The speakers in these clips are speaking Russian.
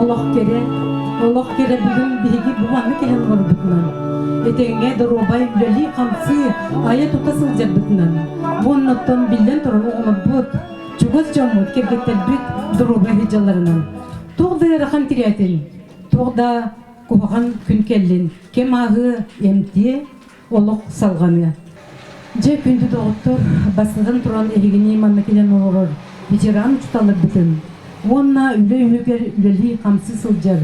Олох кере бүгін биги буманы келен горбутнан. Этеңге доробай үлели камсы ая тутасыл жабытнан. Вонноттон билден туран оңобут. Чугас жомут кергеттер бит доробай хижаларынан. Тоғда рахан тириятин. Тоғда куған күн келлин. Кем ағы эмти олох салғаны. Же күнді доғыттыр басыдан туран эригини маны келен олорор. Ветеран чуталыр бітін. Онна үлели камсы сылжар.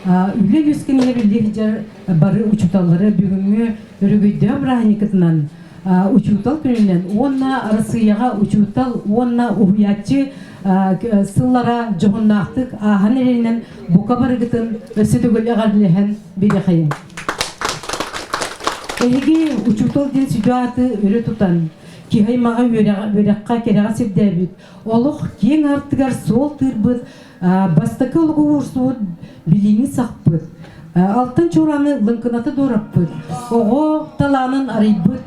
Үле өскенлер үле бары учуталары бүгінгі өрігүйді абраханикетінен учутал күнінен. Онна арасыяға учутал, онна уятчы сыллара жоғыннақтық аған әрінен бұқа барығытын өсі төгілі ғарлыған бері қайын. Әйге учутал ден ситуаты өрі тұтан. Кихай маға өріққа кереға сепдәбіт. Олық ең артығар сол тұрбыт, бастықы олығы орсуыт біліңі сақпыт. Алтын чораны лынқынаты дораппыт. Оғы таланын арайбыт.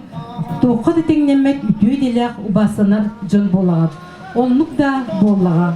Тоққа детеңнемет үтөй делек убасынар жын болағат. Олнық да болаға.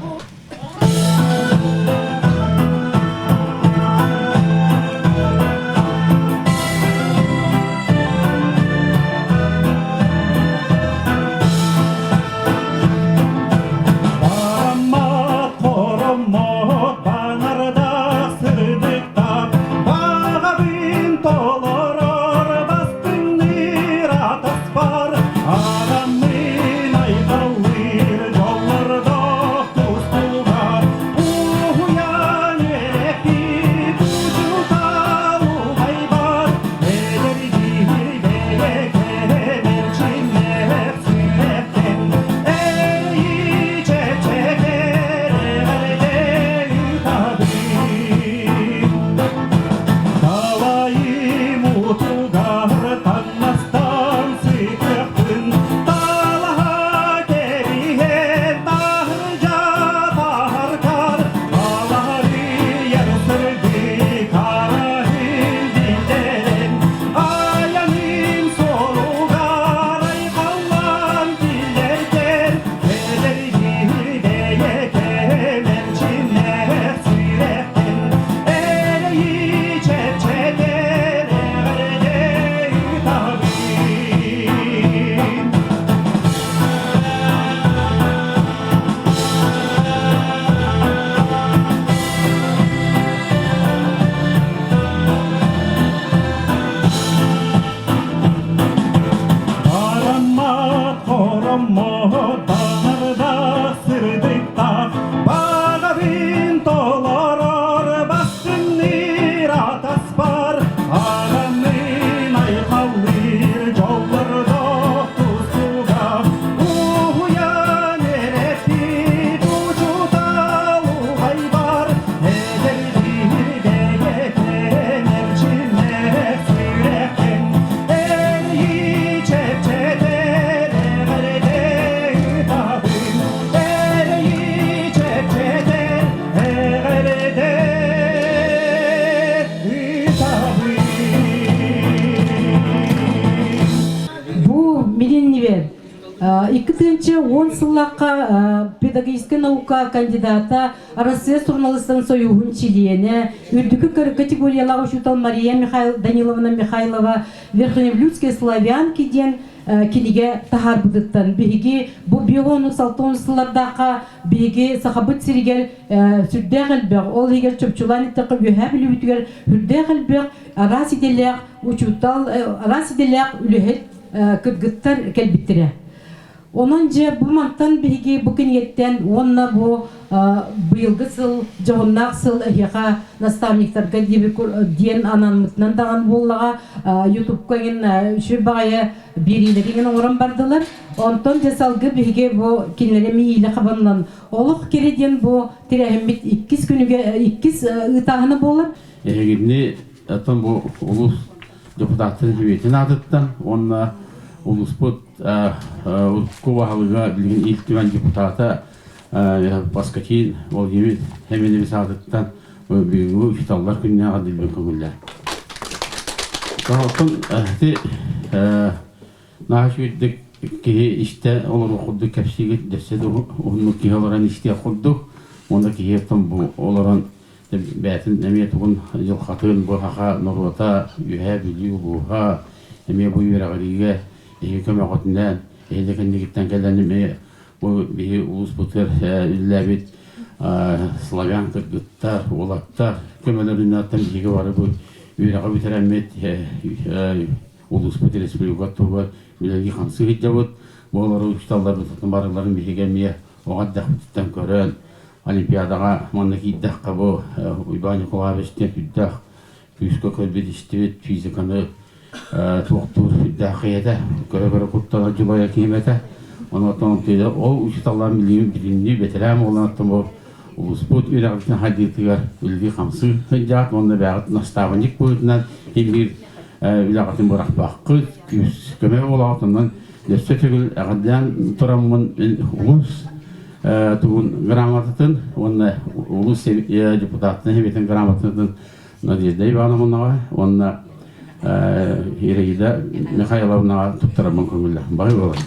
Иккетинче 10 сыллаққа педагогическая наука кандидата, Россия журналистын союғын члене, үрдікі категориялағы учутал Мария Даниловна Михайлова, Верхневлюдская славянки ден келеге тахар бұдыттан. Беге бұл биоғыны салтон сыллардаға беге сақабыт сиригер сүрдәғ әлбәқ, ол егер чөпчулан еттіқі өйәбілі өтігер үрдәғ әлбәқ, арасиделәқ, учутал арасиделәқ үліхет күргіттар кәлбіттірі. Onun же bu mantan bigi bugün yetten onunla bu bıyılgı sıl, çoğunlak sıl ehiqa nastavniklarga diyen ananmıtından dağın bollağa YouTube'ga şu bağıya birilerinin oran bardılar. Ondan cesalgı bigi bu kinlere miyle qabanlan. Oluq kereden bu tirehemmit 2 günüge 2 ıtağını bolar. Egimni atan bu ulus deputatın hüviyetini adıttan onunla Улуспут Кувагалыга билген илтиван депутата Баскатин ол емет хеменеме саадыттан бүгінгі фиталлар күніне адылбен көңілі. Қалатын нағаш өйдік кеге ішті олар оқылды кәпсеге дәседі оңны кеге оларан іште оқылды. Онда кеге оларан бәтін әме тұғын жылқатын бұхаға нұруата үйә білі бұға әме бұй верағылыға көмі қотындан әйдекіндегіттен кәләніме бұл бейі ұлыс бұтыр үлләбет славян кыргыттар, олаттар көмелерін аттан бейге бары бұл үйраға бітер әмет ұлыс бұтыр республикат тұғыр үләлі қамсы хиджабыт болары ұшталдар бұтытын барыларын бейге әме оғаддақ бұтыттан көрін Олимпиадаға манна кийддах кабо уйбани колабештен үддах күскө көлбет иштебет физиканы туктур үддах ете көрө куттана жубая киймете онотон тейде ол учиталлар милион биринни бетерам оланаттан бо улуспут үйрагытын хадитыгар үлги камсы хыджат онда багыт наставник буйтунан эмир үйрагытын буракпаккы күс көмө болатынан лөсөтөгүл агаддан тураммын улус тугун грамотатын онна улус депутаттын хебетин грамотатын Надежда Ивановнага онна Ирина Михайловнага туптарамын көңүлдө бай болот.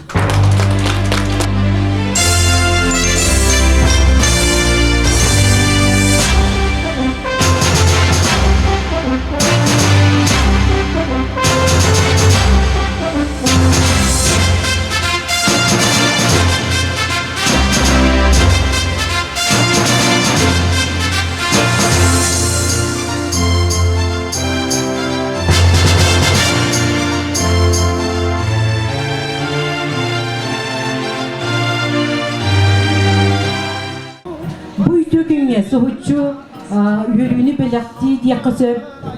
Сухучу үйрүнү белекти дияқысы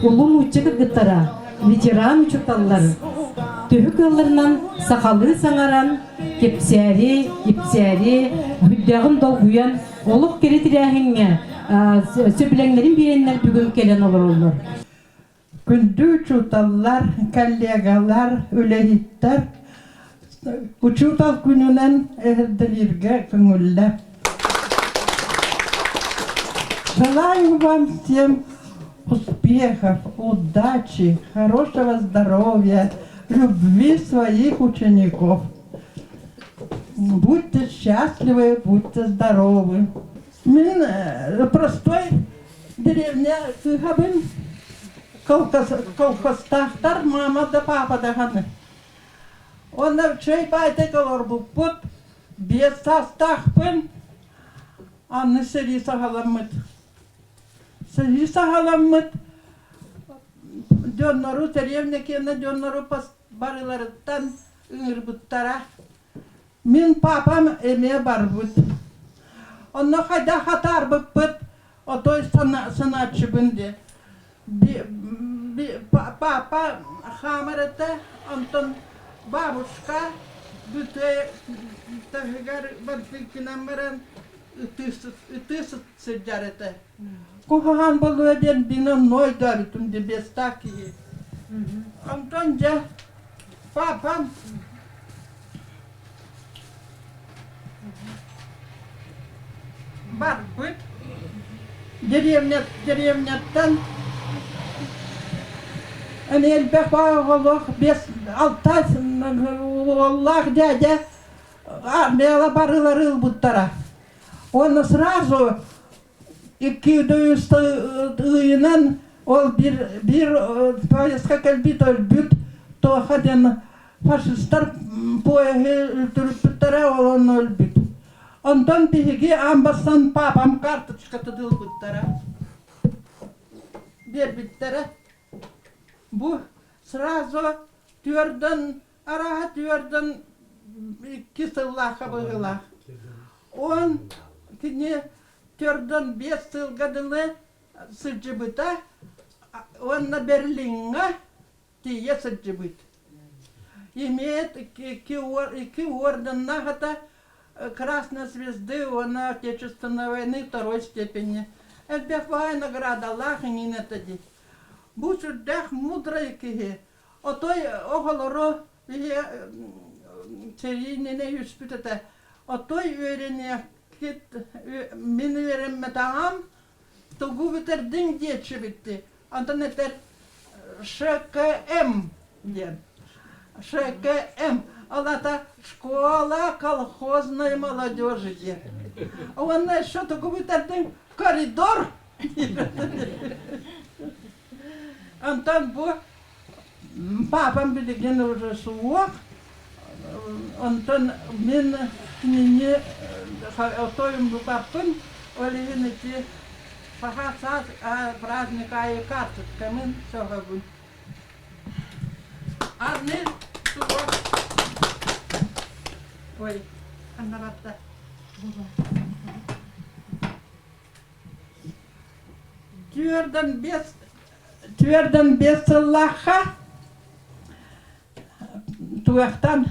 улум учы кыргыттара ветеран учукталлар төхүкалларынан сакалы саңаран кепсәри ипсәри бүддәгын долгуян олук керетирәһиңе сөбүләңнәрин биреннәр бүгүн келен олор. Күндү учуталлар, коллегалар, үләһиттәр учутал күнүнән эрдилерге көңүлләп. Желаю вам всем успехов, удачи, хорошего здоровья, любви своих учеников. Будьте счастливы, будьте здоровы. Мен простой деревня Кыгабын, колхозтахтар, мама да папа да ханы. Он чей байте колор бупут, без састахпын, а не сери сагаламыт. Сариса халаммыт дённору деревня кена дённору барыларыттан ыңырбыттара. Мен папам эме барбыт. Онно хайда хатар быппыт, отой санатчыбын де. Папа хамарыта, антон бабушка бүте тахыгар барфикинан баран ытысыт сыджарыта. Кухахан болу эден бинам ной даритум де бестаки. Антон же папам бар быт деревняттан элбек оголох бес алтай Аллах дядя армияла барылар ылбыттара. Он сразу икки ол бир поездка кэлбит өлбүт тоохаден фашисттар поеге өлтүрүптүттара ол өлбүт. Онтон биһиги амбастан папам карточка тыдылбыттара. Бербиттара. Бу сразу түйөрдөн араға түйөрдөн икки сыллаха быгылах. Он кини түйөрдөн 5 сылгадылы сылжыбыта, он на Берлинга тие сылжыбыт. Имеет икки орден нахата Красной Звезды, он на Отечественной войны 2 степени. Эльбехвай награда лахинин это ди. Бучу дэх мудрый кихи. Отой оголоро черинене юспитете. Отой уверение кит минверем метаам тугу битердин дечи битти. Антон этер ШКМ ден. ШКМ. Алата школа колхозной молодежи ден. Он что тугу битердин коридор Антон bu папам билеген уже суок. Антон мен не отоем bu папын олевин эти пахасас праздника и карты камин согабын. Арнел суок. Ой, аннаратта. Тверден без Аллаха, туяқтан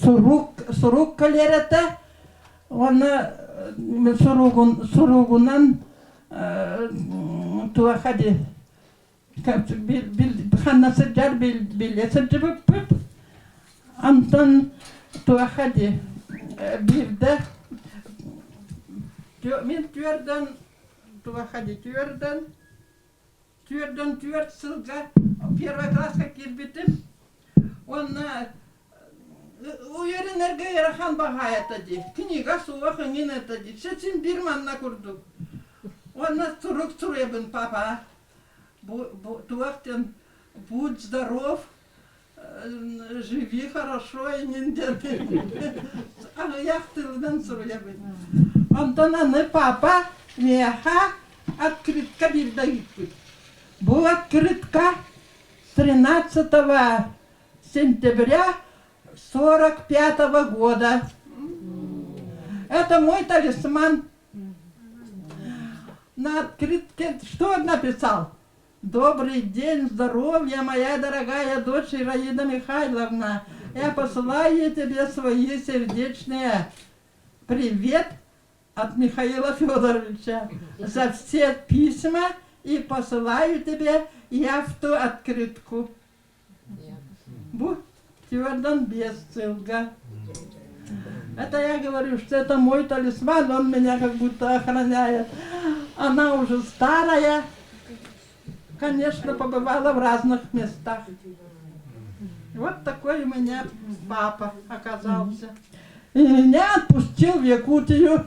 сурук калерете, оны суругунан туяқади ханнасы жар билесі жібіп, антон туяқади бирді, мен тверден туяқади тверд сылға первый классқа кирбитим. Он уверенерге ярахан баға етади. Книга суақы мен етади. Сетсин бір манна күрдік. Он турук туребін папа. Туақтен будь здоров, живи хорошо и нинден. Яқтылдан суребін. Антон аны папа меха открытка бирдагит. Была открытка 13 сентября 45 года. Это мой талисман. На открытке что он написал? Добрый день, здоровья, моя дорогая дочь Ираида Михайловна. Я посылаю тебе свои сердечные привет от Михаила Федоровича за все письма. И посылаю тебе я в ту открытку. Будь твердон без ссылка. Это я говорю, что это мой талисман, он меня как будто охраняет. Она уже старая, конечно, побывала в разных местах. Вот такой у меня папа оказался. И меня отпустил в Якутию.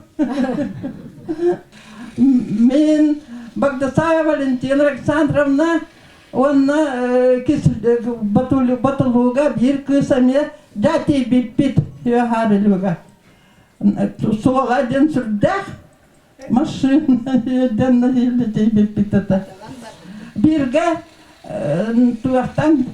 Багдасая Валентина Александровна, он батулуга бир кысаме дати биппит ягарылуга. Суала ден сүрдах машина ден дати биппит это. Бирга туахтан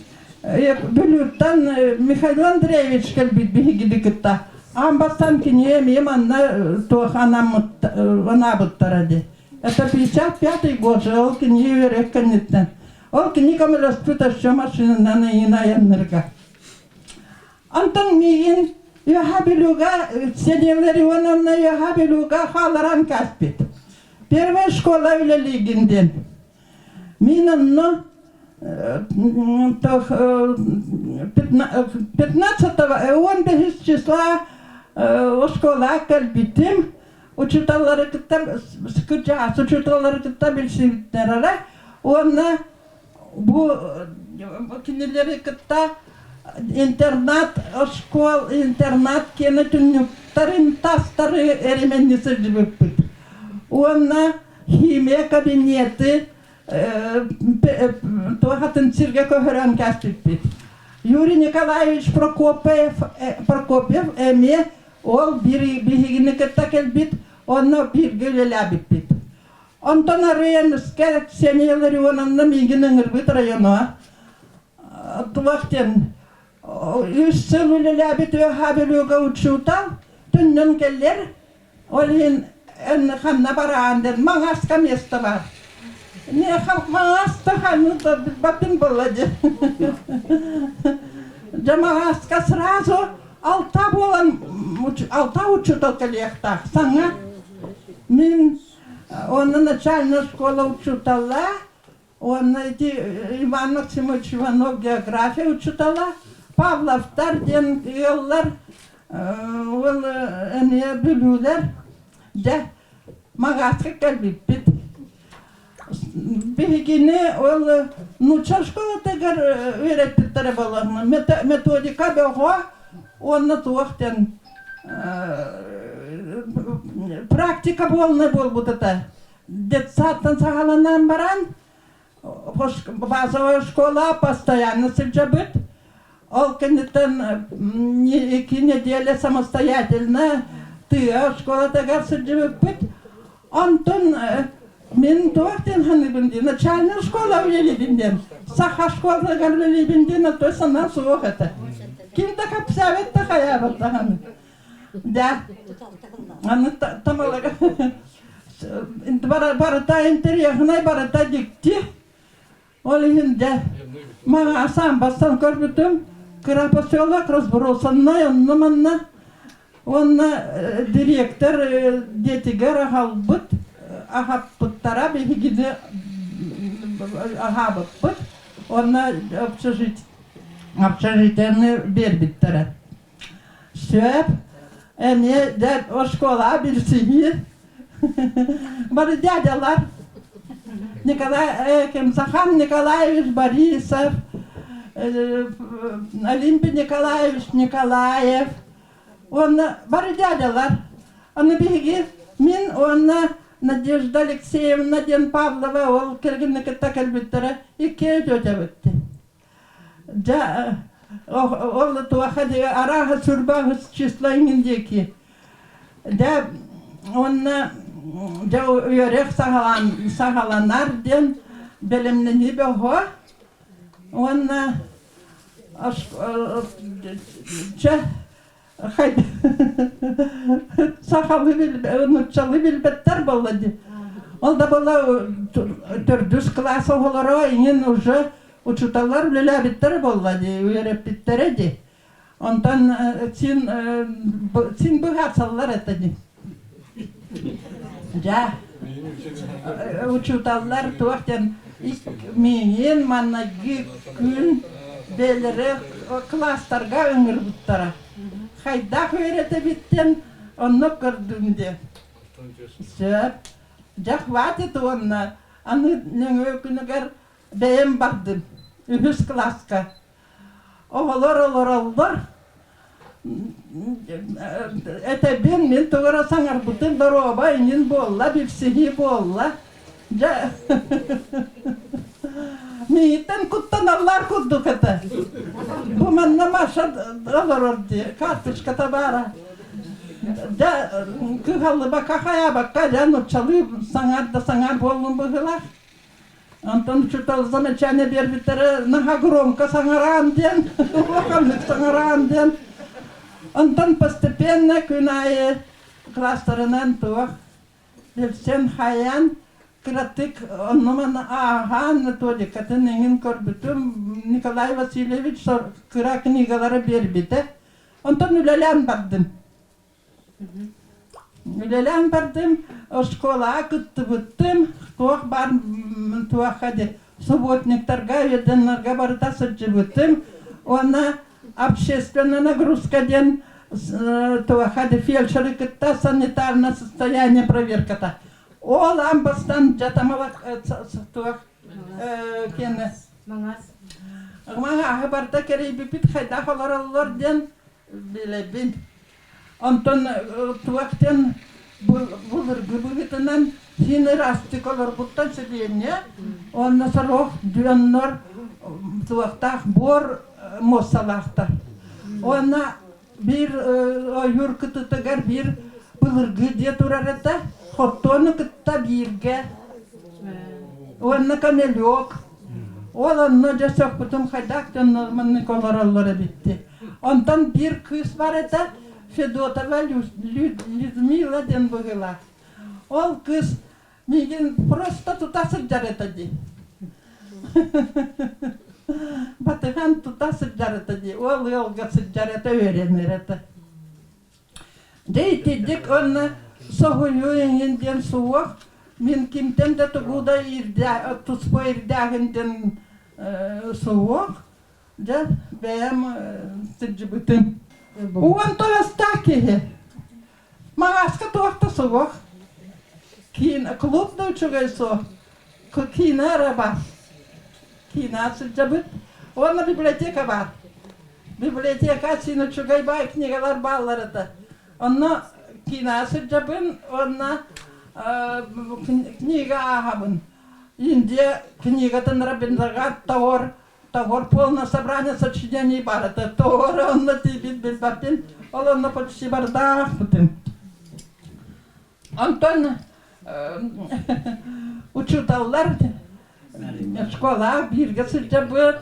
бөлүттан Михаил Андреевич келбит бигидикта. Амбастан кине меманна туаханам анабыттаради. Это 55-й год же, олки не верек конец. Олки никому распутать, что машина на иная энерга. Антон Миин, Йохабилюга, Сеневна Ионовна Йохабилюга, Халаран Каспит. Первая школа в Легенден. Минанно 15-го, он без числа школа Кальбитим. Учиталары кітті скүчас, учиталары кітті білсіңдері, оны бұл кенелері кітті интернат, школ, интернат кені түнніктарын тастары әременнесі жібіп бұд. Оны химия кабинеты туағатын сірге көхірен кәстіп бұд. Юрий Николаевич Прокопьев әме ол бігігіні кітті келбіт, оны біргілі бітпіт. Онтан районысқа Ксения Ларионовна мегінің ұрбіт району. Туақтен үш сыл үлі біт өғабілуға ұтшутал, түннен келер, олын қанна барағанден маңасқа месті бар. Не маңасты қанны бапын болады. Маңасқа сразу алта учутал коллектах. Саңа мен оны начальная школа учутала, он Иван Максимович Иванов география учутала, Павловтар ден еллар, ол әне білулер, де мағасқа кәлбіп бет. Бігіне ол нуча школа тегер үйреттіктері болағына, методика бөға, оны туақтен практика болны бол бұд это. детсадтан сағаланан баран, базовая школа постоянно сылжабыт. Ол кенеттен 2 недели самостоятельно тыа школатагар сылжабыт. Онтон мен туақтен ханыбынды, начальная школа велебінден, саха школатагар велебінден, а то санан суық это. Ким-то капсавет-то хаябат-то ханы. Да. Аны тамалага. Барата интерьяхнай, барата дикти. Ол ихинде. Мага сам бастан көрбүтүм. Крапоселок разбросаннай, онна манна. Онна директор детигер ахалбыт. Ахаппыттара бехигиде ахабыппыт. Онна общежитияны бербиттара. Сөп. Эне де о школа билсиги. Бары дядялар. Захан Николаевич Борисов, Олимпий Николаевич Николаев. Он бары дядялар. Он беги. Мин онна Надежда Алексеевна Ден Павлова ол келгеннеке такелбиттера икке жөтө битти. Да ол туахади арага сурбагыс числа индеки. Да онна да үйрек сағаланар ден белемнени бехо. Онна хайд сахалы нучалы билбеттер боллади. Ол да бола 4 класс оголоро инен уже учуталар билебиттер боллади, үйреппиттере ди. Онтан син быгатсаллар этеди. Да. Учуталлар туактен менен маннаги күн белере класстарга өңір буттара. Хайдақ өйрете биттен, онны көрдімде. Сөп. Ja хватит онна. Аны нөңө күнігер бәйім бардым. Үхіс класска. Олар. Это мен тугара саңар бұтын дороба инин болла, бипсиги болла. Ja. Миттен куттаналар куддук это. Бу манна маша алорорди, карточка бара. Да, кыгаллы бака хая бака, да, нучалы саңар боллун быгылар. Антон чутал замечание бербиттері наға громко саңаран ден, лоханлык саңаран ден. Антон постепенно күнайы класстарынан туақ. Білсен хаян, кратык, онноман аған методикатын еңін көрбітім. Николай Васильевич кыра книгалары бербіті. Антон үлелен бардым. Үлелен бардым, школа күтті бүттім. Туақ бар, туақ хады субботниктарға, веденларға барыта сұрджы бүттім. Оны общественная нагрузка ден туақ хады фельдшері күтті санитарное состояние проверката. Ол амбастан жатамалақ туақ кені. Маңағы барда керей біпіт қайда қалар олар ден білебін. Антон туақтен бұлырғы бұғытынан сені растик олар бұттан сөйлейіне. Онна сұрық дүйеннор туақтақ бор моссалақтар. Онна бір ойыр күтітігер бір бұлырғы де тұрар еті. Хоттоны күтті бірге. Онна камелек. Ол онна жасақ бұтым қайдақтен норманны колар олары бітті. Онтан бір күс бар еті. Федотова Людмила ден бұғыла. Ол күс меген просто тұтасып жаретади. Батыған тұтасып жаретади. Ол елгасып жарета өренер еті. Дейтедік оны соғылу еңенден суық. Мен кемтен де тұғуда тұспа ердәгінден суық. Да, бәйім сүрджі бұтым. Уан толастаки. Магаска туақта суық. Клуб научугай со. Кина раба. Кина сүрджабыт. Онна библиотека бар. Библиотека син учугай бай книгалар баллар это. Онна кина сүрджабын, онна книга агабын. Инде книгатын Рабиндранат Тагор полное собрание сочинений бар. Это Тагор, он на тебе безбапин, он на почти бардах. Антон учуталлар школа биргасы жабыт.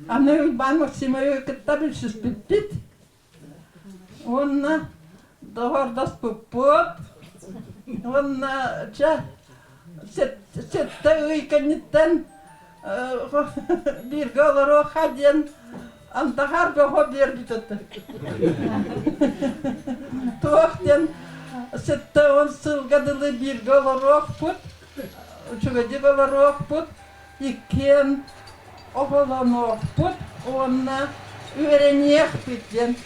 Аны Иван Максимович кітабылшыз бітпет. Онна доғардас бұппыт. Онна сетті үйкенеттен бірге олары қаден антағар бұғы бердітті. Тоқтен сетті он сылғадылы бірге олары бұт. Жүгедек олары бұт. Икен оғылан бұт. Онна үйренеқ бітен.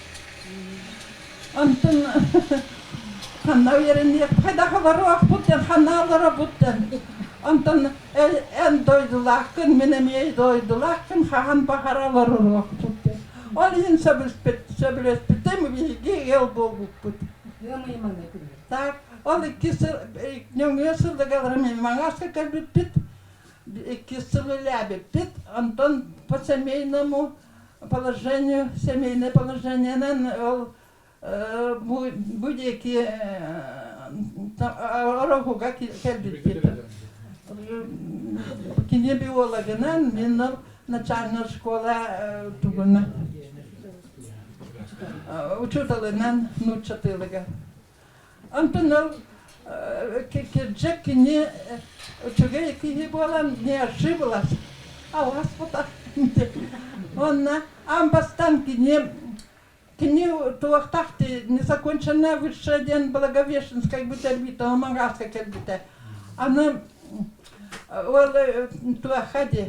Антын ханна үйренеқ қайдақалары бұттен, ханалары бұттен. Антын ән дойдылақын, менемей дойдылақын, қаған бағаралары бұттен. Ол ең сөбілеспеттім, бейге ел болу бұт. Так, ол нөңе сылдығалары мен маңасқа кәлбітпет, сылы ләбіппет. Антон по семейному положению, семейное положениенен ол будеки орогуга кәлбітпет. Кине биологынан мен начальная школа тугуна учуталынан нучатылыга. Антон ол кеджек кине чугай кине болан не ошиблась. А у вас вот так. Он амбастан кине туахтахты незаконченная высшая день Благовещенская бутельбита, Омагарская кельбита. Она туахади.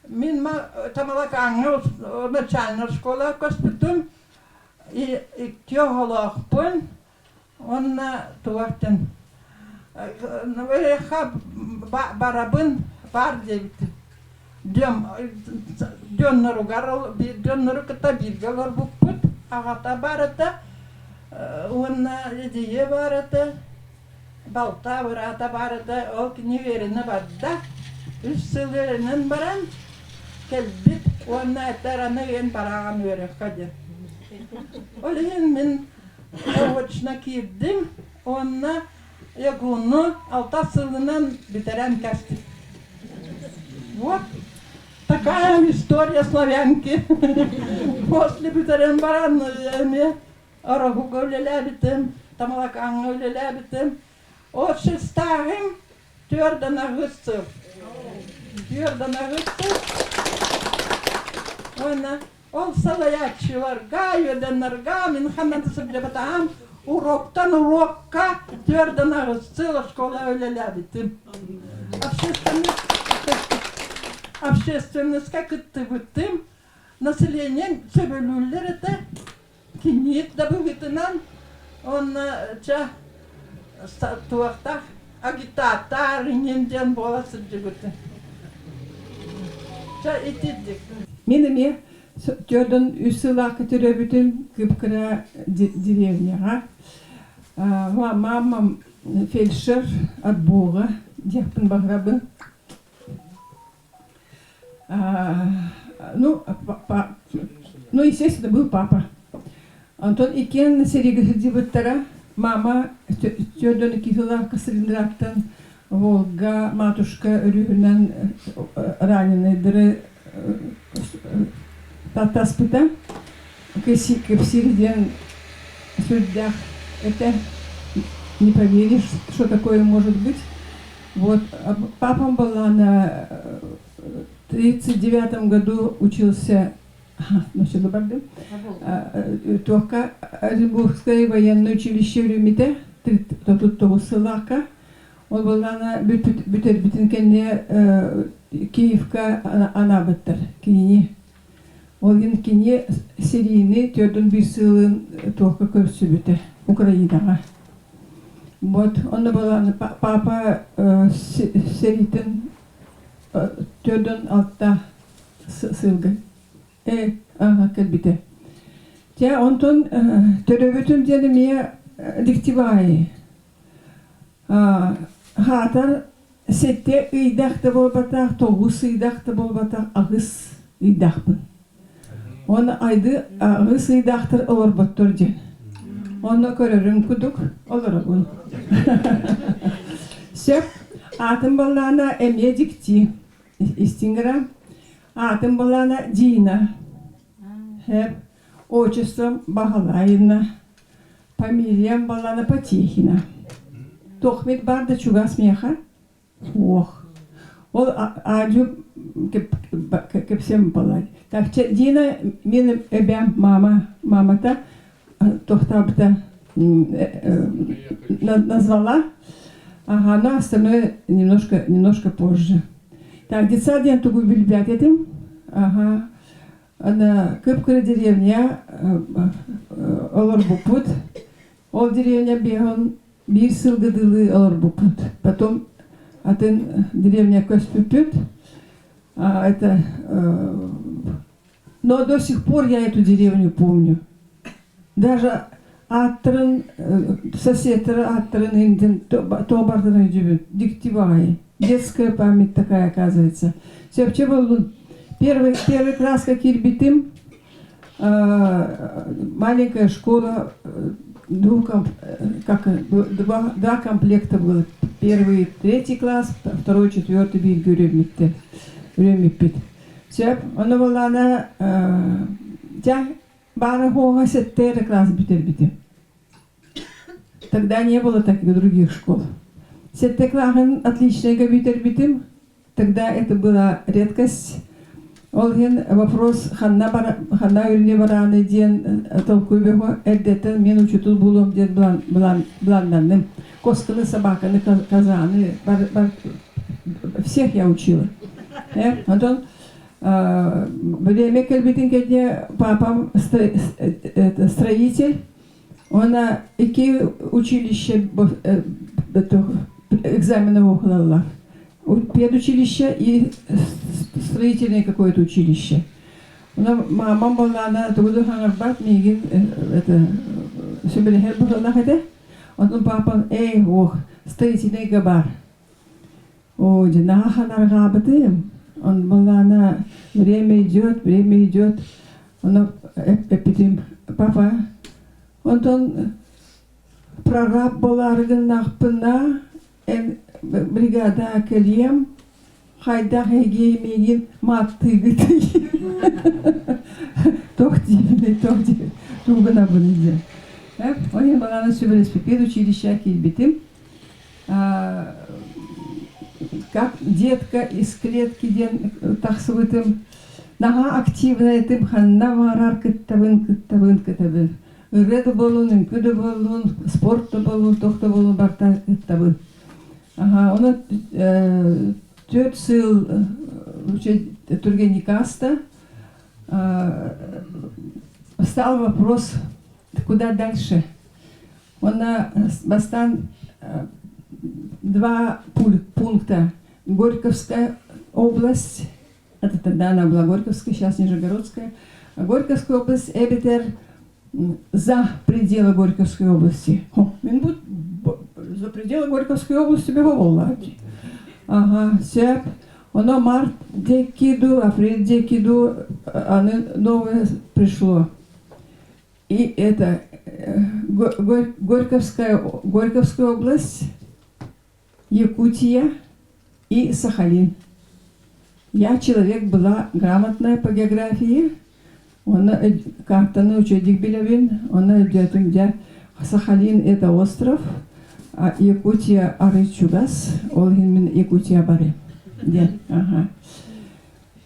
Мин тамалакангал начальная школа коспитум и тёголох пон он туахтен. Наверха барабын бардевит. Дён наругарал, дён наруката биргалар букпут. Агата барата, он идея барата, балта барата барата, ол неверенно барда, үссілерінен баран, келбит, он тараны ен бараған өрі қады. Ол ен мен овочна кирдім, онна ягуну алта сылынан битерен касты. Вот. Такая история славянки. После битерен баран орогуга үлеләбітім, тамалакаңа үлеләбітім. От шестағым твердо на гысцыл. Твердо на гысцыл. Ол салаячыларға, өденларға, мен ханнаты сөбілебітағым, уроктан урокка твердо на гысцыл школа үлеләбітім. Общественность как это бытым, население сөбілулер это, кинет добывытынан, он туақтақ агитатар, рененден боласы жібіті. Итеддік. Меніме түрдің үсілақы түрі бүтін күпкіра деревняға. Мамам фельдшер от Бога, дяқпын бағрабын. Ну, естественно, был папа. Антон Икен серегізді бұттара, мама түрдің кихылақы сылындрақтан Волга, матушка үрігінен раненый дыры татаспыта. Кепсирден судьях, это не поверишь, что такое может быть. Вот, папа была на 1939 году учился только Оренбургское военное училище в Рюмите, тут того сылака. Он был на Бютербитинкене Киевка Анабыттар, Кине. Он Кине серийный, тёрден bir сылын только көрсөбүтө Украинаға. Вот, он был папа серитин тёрден алта сылгы. Ага, кэлбите. Те онтон төрөбүтүм дени мия диктивай. Хатар сетте ыйдахты болбатах, тогус ыйдахты болбатах, агыс ыйдахпын. Оны айды агыс ыйдахтыр олорбаттыр ден. Оны көрөрүм кудук олорогун. Сөп атын балана эмне дикти. Истингера атын балана Дина. Хеп отчеством Багалайна. Фамилиям балана Потехина. Тохмет барда чуга смеха. Ох. Ол аджу кепсем балай. Так Дина менин эбям мамата тохтабта назвала. Ага, но остальное немножко позже. Так, детсадиан тугу бильбят этим. Ага. Она кыпкара деревня Олорбупут. Ол деревня бегон бир сылгадылы Олорбупут. Потом атын деревня Коспюпют. Это... Но до сих пор я эту деревню помню. Даже Аттрын, соседры Аттрын, то барданы дюбют, диктивай. Детская память такая, оказывается. Все был первый класс, как Ирбитым, маленькая школа, два комплекта было. Первый, третий класс, второй, четвертый Рюмипит. Все, она была на бары хога сеттері класс бітер. Тогда не было таких других школ. Сетте классын отличнega бітер. Тогда это была редкость. Олген вопрос ханна үріне бараны ден толкуй бего әддеттен мен учутул булом ден бланданным. Косканы, собаканы, казаны. Всех я учила. Антон время кельбитин кедне папам строитель, он iki училище экзамены около педучилище и строительное какое-то училище. Мама была на тугуду хангарбат мигин это сюбелехер была на хате. Он папа строительный габар. О, дина ханаргабатым. Он была на время идет. Он папа, он прораб была аргыннахпына, бригада келем, хайда хеге мегин матты гыты. Тохти, тугана были. Он была на сюбелеспепед училища кильбитым. Как детка из клетки ден тахсывытым, нага активная тым ханна варар кыттабын. Үреді болун, үнкүді болун, спортты болун, тоқта болун барта кыттабын. Ага, оны 4 сыл түрген Никаста. Стал вопрос, куда дальше. Она бастан 2 пункта. Горьковская область, это тогда она была Горьковская, сейчас Нижегородская. Горьковская область, Эбитер за пределы Горьковской области. За пределы Горьковской области бегала. Ага, сеп. Оно март декиду, апрель декиду, оно новое пришло. И это Горьковская область, Якутия и Сахалин. Я человек была грамотная по географии. Он картаны учедик билевин. Он идет где Сахалин это остров, а Якутия арычугас. Ол Якутия бары. Ага.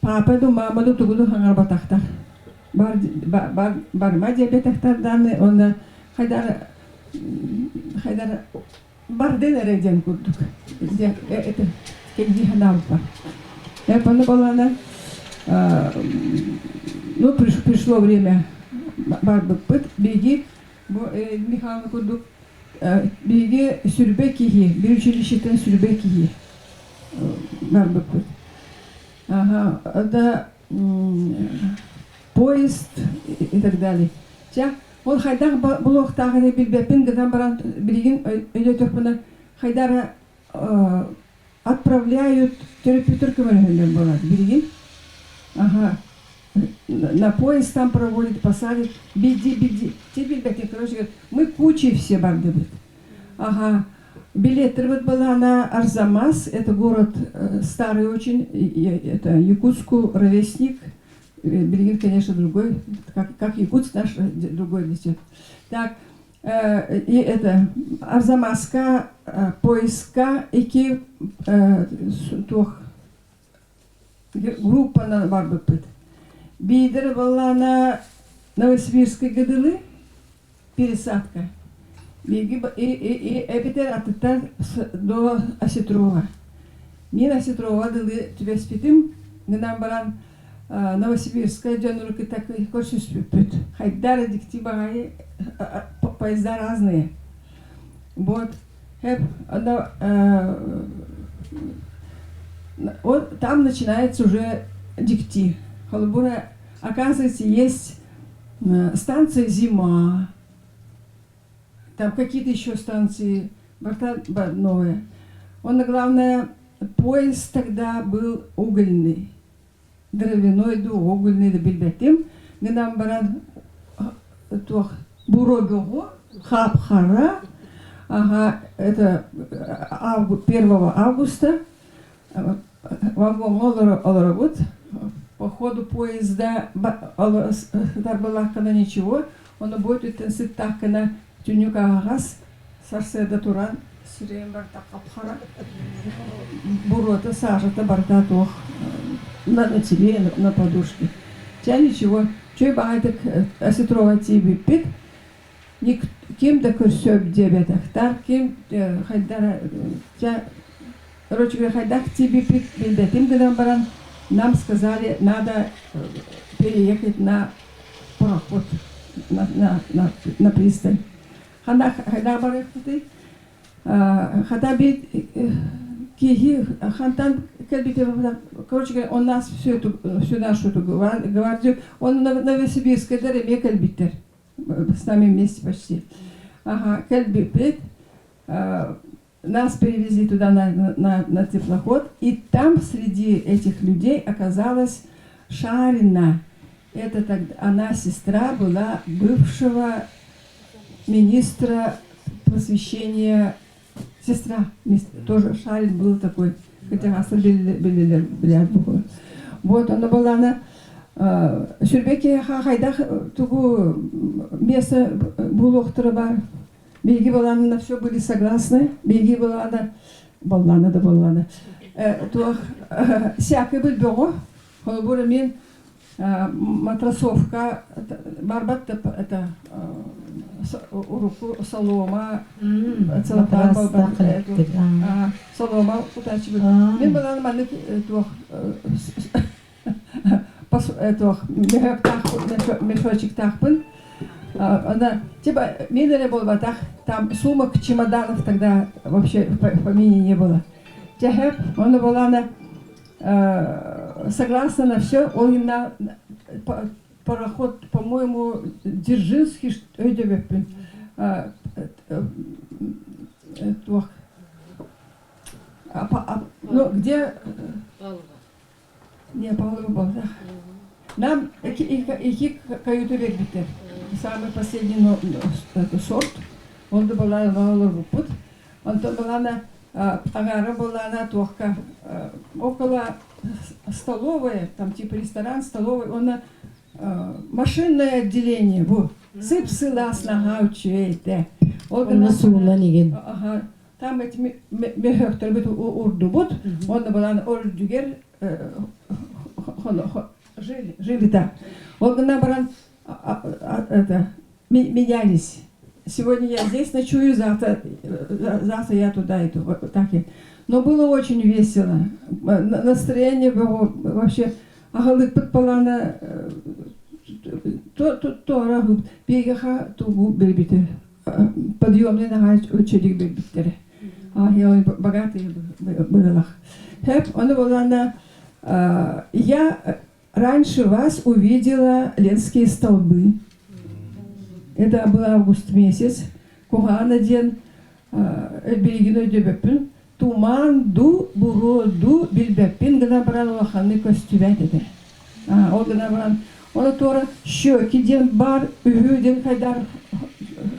Папа ду мама ду тугуду хангар батахтар. Барма диабетахтардан он хайдар барден эреден курдук. Это кенди ханампа. Я поняла, ну пришло время барбыпыт, беги, Михаил курдук, беги сюрбекиги, bir училищетен сюрбекиги, барбыпыт. Ага, да поезд и так далее. Ча, он хайдах блох тагы билбепин гадан баран билген өйдө төрпүнө хайдара отправляют терапевтурка была, берегин. Ага. На поезд там проводят, посадят. Беди. Теперь, короче, говорят, мы кучей все барды. Ага. Билет вот была на Арзамас, это город старый очень, это Якутску ровесник. Бельгин, конечно, другой, как Якутск наш, другой летит. Так, и это Арзамаска, поиска, и группа на Барбапыт. Бидер была на Новосибирской ГДЛ, пересадка. И эпитер аттар до Осетрова. Мен Осетрова дылы тебя спитим, гынан баран Новосибирская дёнурка так и коршус пют. Хайдары дикти багай, поезда разные. Вот. Вот там начинается уже дикти. Халбура, оказывается, есть станция «Зима». Там какие-то еще станции, новые. Главное, поезд тогда был угольный. Дровяной, да угольный, да бельбетим. Гнам баран буробего, хапхара. Ага, это 1 августа. Вагон Оларовод. По ходу поезда, была когда ничего, он будет тенсит так, на тюнюка газ, сарседа туран, сирен барта капхара, бурота, сажата барта тох, на тебе, на подушке. Тя ничего, чой багаток осетрова тебе пит, кем да курсёб дебетах, тар кем хайдара, тя, короче говоря, хайдах тебе пит, бельбетим гадам баран, нам сказали, надо переехать на пароход, на пристань. Хада барахты, хада бит киги, хантан кельбите, короче говоря, он нас всю нашу эту гвардию, он на Новосибирской дороге кельбитер, с нами вместе почти. Ага, кельбит, нас перевезли туда на теплоход, и там среди этих людей оказалась Шарина. Это тогда, она сестра была бывшего министра просвещения. Сестра, тоже Шарин был такой, хотя были. Вот, она была на Сюрбеке Хахайдах, тугу место Булохтара бар. Беги была на все были согласны. Беги была на то всякий был бего. Холбура мин матросовка барбат это руку солома целата солома утачи был. Мин была на маны то это мешочек тахпын. Она, типа, милая была, там сумок, чемоданов тогда вообще в помине не было. Она была согласна на все, он на пароход, по-моему, Дзержинский, что ну, где... Не, Павлова был, да. Нам их каюту регбитер. Самый последний сорт. Он была на путь. Он была на агара была на тохка около столовой, там типа ресторан, столовой. Он машинное отделение. Вот. Сып сыла с нога учуете. Он насула ниген. Ага. Там эти мехтер бит урду вот. Он была на ордюгер. Жили так. Вот баран это менялись. Сегодня я здесь ночую, завтра я туда иду. Вот так и. Но было очень весело. Настроение было вообще. Агалык подпалана то рагуб бегаха тугу бельбите. Подъемный нога ученик бельбите. Я богатый был. Он была на. Я раньше вас увидела Ленские столбы. Это был август месяц. Кугана день Элберигин өйдөбөппүн. Туман ду, буро ду, билбеппин гына баран улаханны көстүбәт еді. Ол гына баран. Оны тора щеки ден бар, үһүден хайдар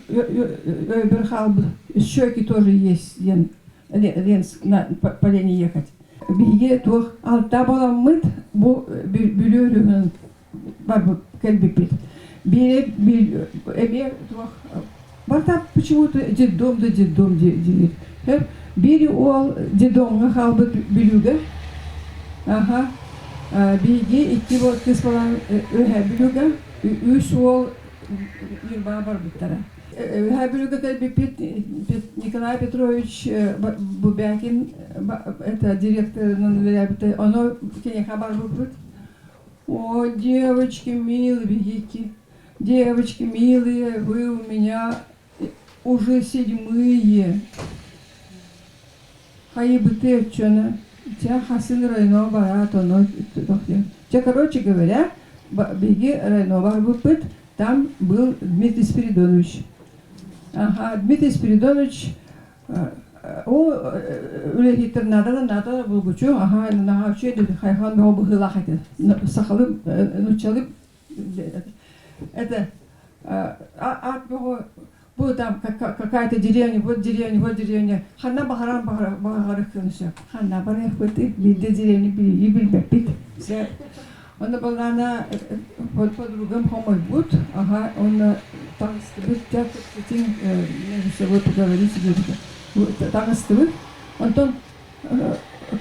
бір халбы. Щеки тоже есть, ден ленс на полене ехать. Биге тух алта боламмыт, бу бүлөрүнүн бар бу келбепит. Эме тух барта почему-то детдом делит. Бири ол детдомга халбы бүлүгө. Ага. Биге икки бол кыз балан өһө бүлүгө, үч ол юрба бар буттара. Өһө бүлүгө келбепит Николай Петрович Бубякин, это директор, оно кене хабар будет. О, девочки милые, бегите. Девочки милые, вы у меня уже 7-е. Хаи бы ты чёна? Тебя хасин райно барат, оно тохте. Короче говоря, беги райно барбупыт, там был Дмитрий Спиридонович. Ага, Дмитрий Спиридонович, үлегитер надо булгучу, ага, нагавчу, хайхан бего бухилахайте, сахалып, нучалып, это, будет там какая-то деревня, вот деревня, хана багарах все, хана барах быты, виде деревни били, бильбепит, все. Он был на подругам помой бут, ага, он там стоит, между собой поговорить, там стоит, он там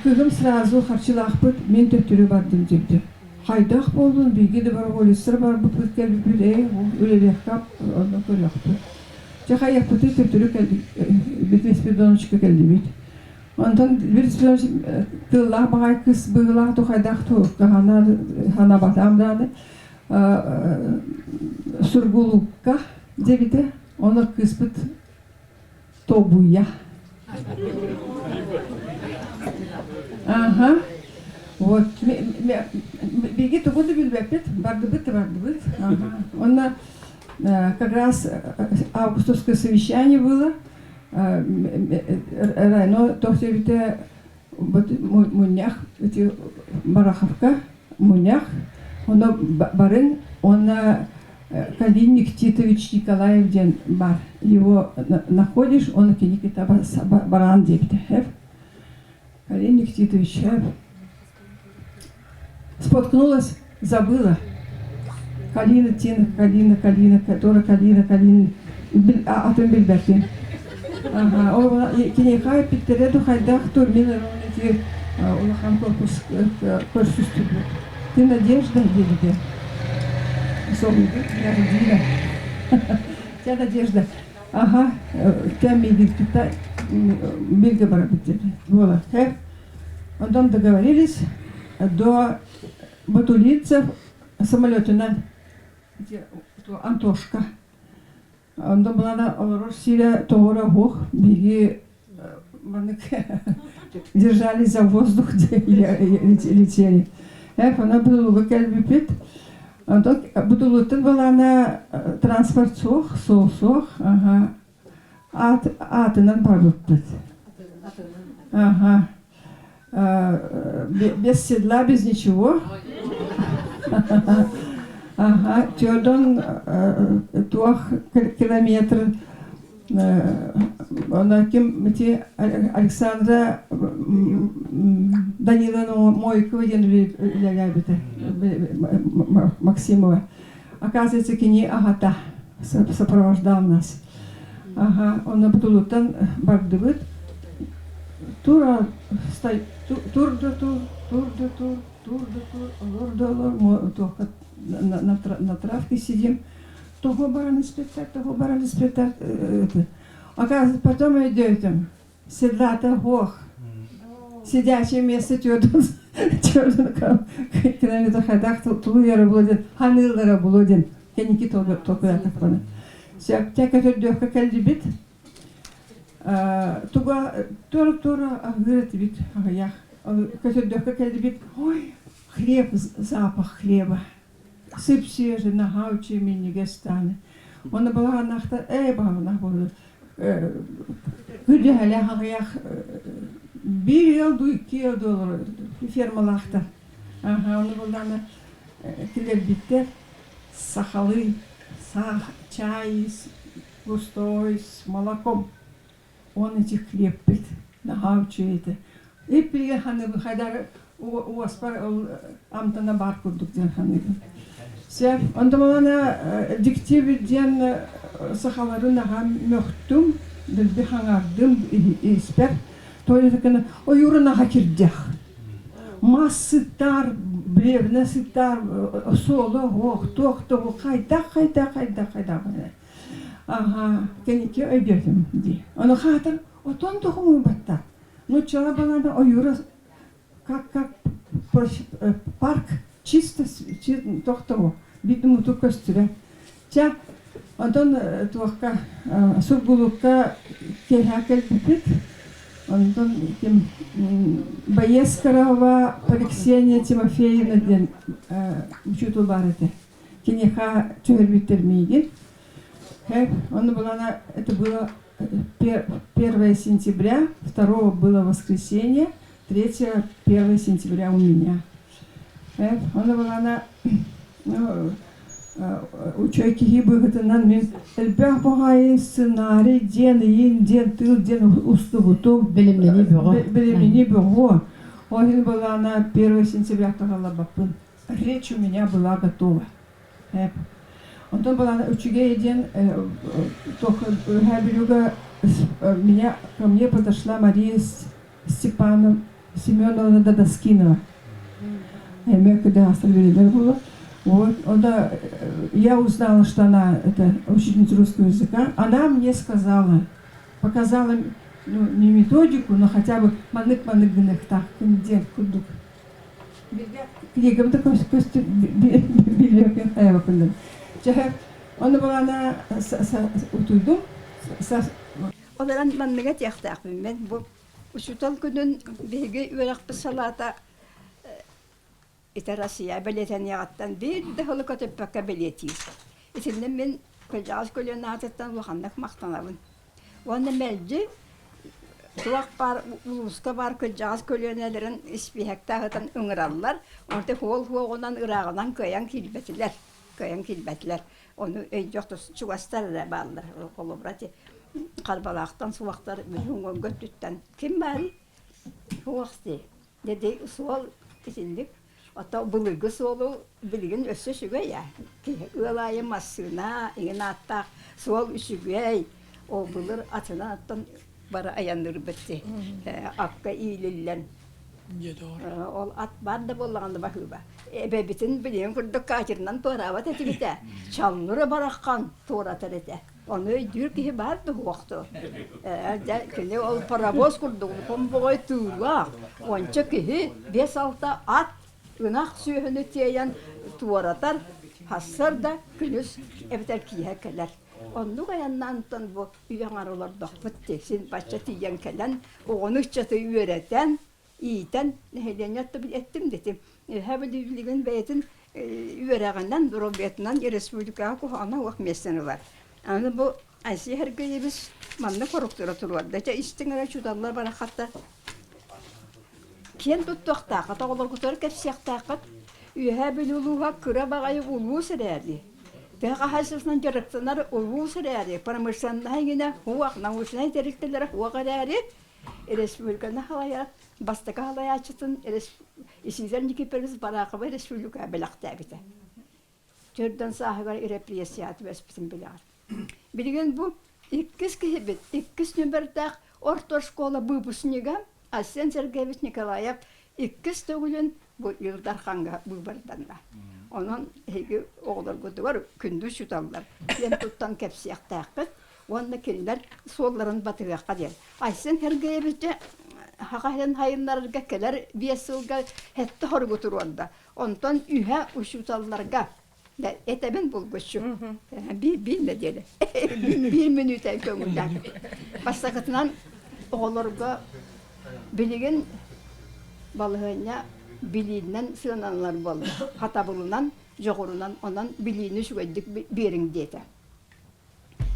кызым сразу харчилах бут, мен төттүрү бардым депти. Хайдах болдун, биги де бар волистер бар бут келбипи, үлелехкап, он көрөктү. Жахаяк бут төттүрү келди, Дмитрий Спиридонович келди бит. Ondan bir tıllah bağay kız bığılah tuhaydak tuğ hana batamdan surgulukka debite ona kıspıt tobuya. Ага. Вот. Беги то буду билбепет, бардыбыт. Ага. Она как раз августовское совещание было. Райно тохтевите мунях, эти бараховка, мунях, он барын, он Калиник Титович Николаев ден бар. Его находишь, он киникита баран депте. Калиник Титович споткнулась, забыла. Калина, которая Калина, а то Бильбертин. Ага, о, кинехай питереду хайдах турмина ровнити улахан корпус корсусту. Ты надежда делите. Особенно, я родила. Тебя надежда. Ага, тебя мигита, мига барабите. Вола. Потом договорились до батулинцев самолете на Антошка. Онда была Россия товара бог, беги держались за воздух, где летели. Она была кельбипит. Бутулутын была на транспорт сох, ага. Атынан барбыппыт. Ага. Без седла, без ничего. Ага, Тёрдон туах километр. Она кем Александра Даниловна Мойкова Ленябита Максимова. Оказывается, кини Агата сопровождал нас. Ага, он на Бутулутан бардывыт. Тур, на травке сидим. Того бараны спектакль. Оказывается, потом идет седлата гох. Сидячее место тёрдун километр ходах тулуяра блоден, ханыллара блоден. Кеники только так пана. Все, тя который дёвка кальдибит. Туга тора говорит бит агаях. Который дёвка кальдибит. Ой, хлеб, запах хлеба. Сып свежий, нагавчий мені гестане. Вона була нахта, багана була. Күрді әлі хағаяқ 1 yıl, 2 yıl olur fermalaqta. Onu buldana kiler bitter, сахалы, чай, густой, с молоком. Он этих хлеб пит, нагавчует. И приехали выходя у вас амтана бар курдук ханы. Все, он думал, она диктивиден сахалары нагам мөхтум, дилби хангардым и спер. То есть такая, ой, юра нага кирдях. Массытар, бревна сытар, соло, ох, тох, хайда. Ага, кенеке ödürdüm diye. Onu hatır, o ton tohumu battı. Ну чала балада, ой, юра, как парк, чисто, тохтово, битому ту костюре. Ча, ondan tuakka, surgulukka kehakel bipit. Ondan kim Боескарова Алексея Тимофеевна ден учуту бар еді. Кенеха чөйербиттермейген. Это было 1 сентября, 2 было воскресенье, 3 1 сентября у меня. Она была учойки гибы гытынан мен элбэх богай сценарий ден тыл ден устугутук билимени бого. Он была на 1 сентября кагала бапын. Речь у меня была готова. Он была учуге ден только меня ко мне подошла Мария Семеновна Дадоскинова. Когда остановили было. Вот, я узнала, что она это учительница русского языка. Она мне сказала, показала не методику, но хотя бы манык-манык так, кандидат кудук. Книгам такой костюм билекен хаява кандидат. Она была на утуйдум. Оларан манныга тяхтак мен бу учутал күнүн беги үрак пысалата ita Россия билетен ягаттан бир де холы көтөппөккө билетиз. Итинен мен көжас көлөнатыттан уханнак мактанабын. Онда мелди туак бар улуска бар көжас көлөнелерин испехтагытан ыңыраллар. Онда хол хуогунан ырагынан көян килбетлер. Onu öncoktu çuvastarla bağlar kolobratı kalbalaktan suvaktар mühün götütten kim bari huakti dedi sual isindik ata bılgı sualı bilgin össe şüge ya ki ılayı masına inata sual şüge o bulur atına attan bara ayandır bitti akka iyilillen ol at barda bollağında bakıba bütün bileyim kurduk kaçırından toravat eti bite çalnıra barakkan torat ete onu diyor ki bardı vakti kene ol paravoz kurduk komboy tuğla onca ki 5-6 at ınak suyunu tiyen toratar hasır da külüs evter kiyekeler onu kayandan bu uyanarlar da bitti sen başça tiyen kelen onu çatı öğreten iyiden neheleniyatı bil ettim dedim. Hebelivliğin beytin üverağından, Robiyatından Respublika kuhana vakmesini var. Ama bu Ayşe her gün biz manna koruktura turlar. Daca istinere çudallar bana hatta kendi tuttuk takat, oğlar kutar kepsiyek takat. Hebeluluğa kıra bağayı ulu sıraydı. Ve kahasısından gerektiler ulu sıraydı. Paramışsandan yine huvakla uçlayı direktiler huvakadari. Respublika'nın halaya bastıka halaya açtın. İşinizden nikiperiz barakabı Respublika belakta bite. Türden sahibi repriyasiyatı vesbitin bilar. Bilgin bu ikkis kihibit, ikkis nöberdak orta şkola bubusniga Aslen Sergeyevich Nikolayev ikkis tөгülün bu yıldar hanga bubardanla. Onun hegi oğlar götü var, kündüz yutallar. Ben tuttan kepsiyak takıt. Onda kinler solların batıya kadar. Aysen Sergeyevich hakikaten hayırlarga keler biyasılga hette hor götür onda. Ondan ühe uşutallarga da eteben bulguşu. Bilme diyelim. Bir minüte kömürden. Baştakıtından oğlarga bilgin balığına biliğinden sığınanlar boldu. Hatabılınan, joğurunan ondan biliğini şüveddik birin dedi.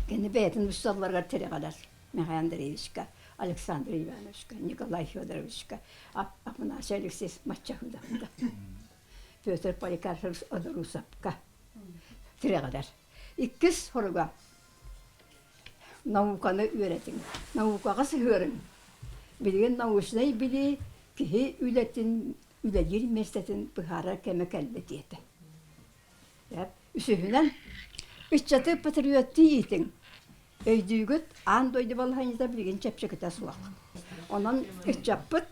Gene beytin müsallarga tere kadar. Mehayandır ilişki. Александр Ивановичка, Николай Федоровичка, Афанасий Алексей Матчахудовка, Петр Поликарпович Одорусовка. Тирәгәдәр. Иккис хорга науканы өйрәтин. Наукага сыгырын. Билген научный били кихи үләтин, үләгир мәстәтин быхара кәмәкәлле диете. Яп, үсүһүнән үччәте патриотти итин. Өйдүгөт ан дойды балханызда билген чәпчәкәтә сулак. Онан үччәппыт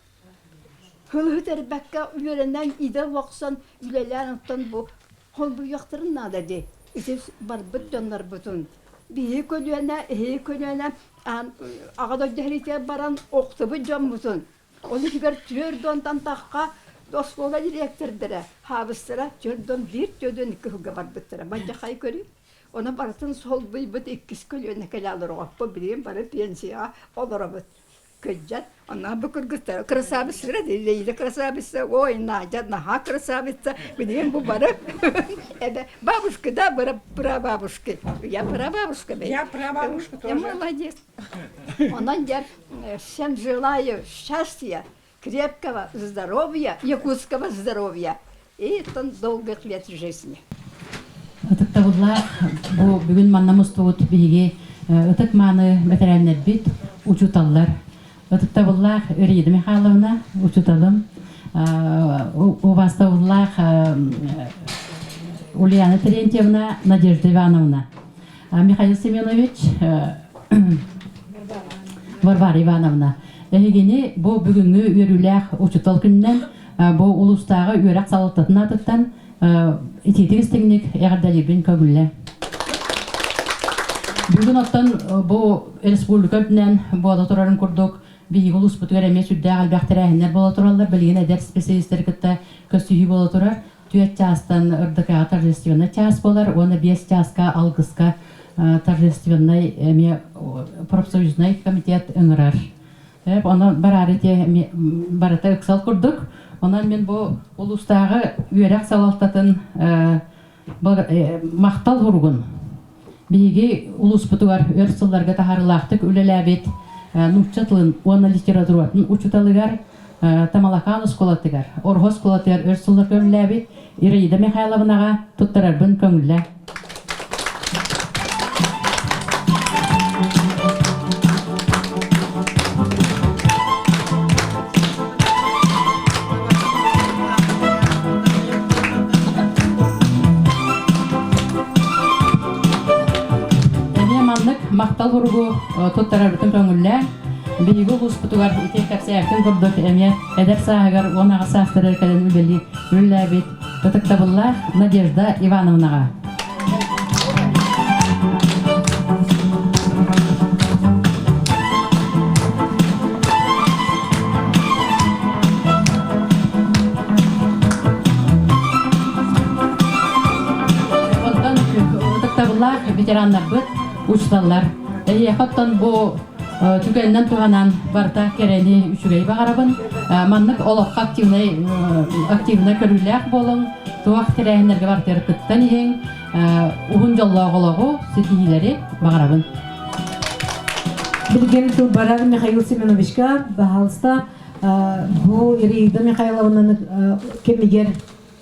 хылыһытәрбәккә үләреннән иде ваксан үләлән оттан бу хол бу яктырын нада ди. Итеп бар бөттөннәр бүтүн. Бии көләнә агада дәһритә баран октыбы җан бүтүн. Оны хигәр төрдөн тантакка доспола директордыра. Хабыстыра төрдөн бир төдөн күгә бар биттера. Баҗа хай көри. Оны бартын сол бый бит иккис көләнә кәлә алыр аппа билем бары пенсия алыр бит. Көҗҗәт ана бу кыргыздар красавица диде красавица ой Надя наха красавица билем бу бары. Это бабушка да прабабушка. Я прабабушка. Я прабабушка тоже. Молодец. Она я всем желаю счастья, крепкого здоровья, якутского здоровья и долгих лет жизни. Тактабылла бу бүгүн маннамыз туут биге ытык маны материалнер бит учуталлар. Тактабылла Ирида Михайловна учуталым. Увастабылла Ульяна Терентьевна, Надежда Ивановна. Михаил Семенович, Варвара Ивановна. Эгени бу бүгүнгү үйрүләк учутал күннән бу улустагы үйрәк салыктатын атыттан итетигистигник ягардалибин көгүлле. Бүгүн оттан бу республика белән бу турарын курдук. Биги улус бутгар эмес үддәгәл бәхтәрәһеннәр була торалар, белгән әдәп специалистлар кытта көстүһи була торар. Түәт частан ырдыка торжественный час болар, оны 5 часка алгыска торжественный профсоюзный комитет ыңырар. Онан барата ыксал курдук. Онан мен бу улустагы үйрәк салалтатын мактал хургун. Биги улус бутугар өрсылларга тахарлактык үлеләбит. Нучатлын уана литературатын учуталыгар Тамалакан сколатыгар. Орхос сколатыгар өрсыллар көнләбит. Ирида Михайловнага туттарарбын көңүллә. Мактал хургу туттарарбын көңүллә. Биги улус бутугар ите капсәктен курдук эме эдер сагар онага састырыр кален үлели үлләбит. Тактабылла Надежда Ивановнага. Ондан тактабылла ветераннар бит учталлар. Яхаттан бу түгәннән туганан барта керәни үчүгәй багарабын. Маннык олак активный көрүләк болың. Туак тирәһеннәргә бар теркеттән иһең. Угын жаллагылагы сетиләре багарабын. Билген ту барар Михаил Семеновичка баһалста бу Ирида Михайловнаның кемигер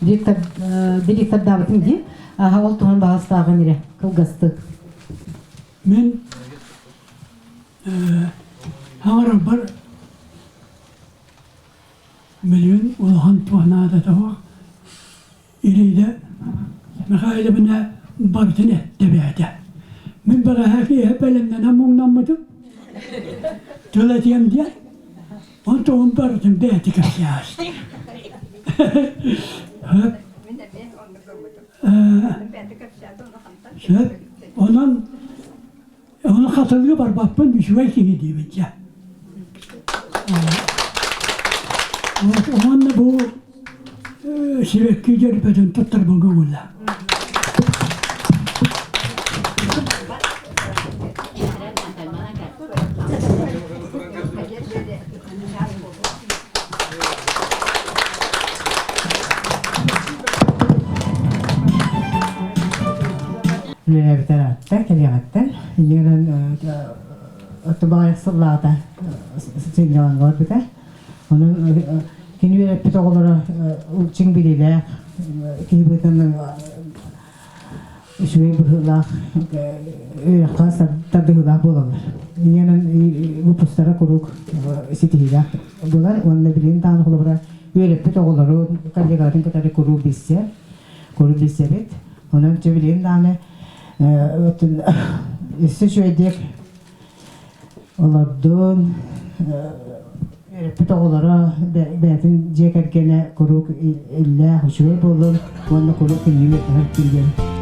директор дабытын ди. Хавал туган баһалстагы нере кылгасты. Мен аңыр бар миллион улхан туанада тава Ирида Михайловна бартын әттебәді. Мен бага хәфиә бәлемнән амуңнамыдым. Төләтем дия. Он тоғын бартын бәті кәсиясты. Ondan onun hatırlığı var bakın düşüyor ki diyeceğim. Onun da bu sebekki cerpeden tutar bu gönüller. Levteratta keliyatta yigran отбайсыллата сингалан горбика. Onun kini bir pitoğlara uçing bilile kibeten şuy burla kasar tadıhla bolar. Yanan bu postara kuruk sitihiga. Bolar onun bilin tan holbara böyle pitoğlara kallegarin kadar kuruk bisse. Kuruk bissebet. Onun cebilin tane ötün şöyle olardan pitoğlara betin cekerkene kuruk illa hoşuy bolur. Onun kuruk kini her bilgen.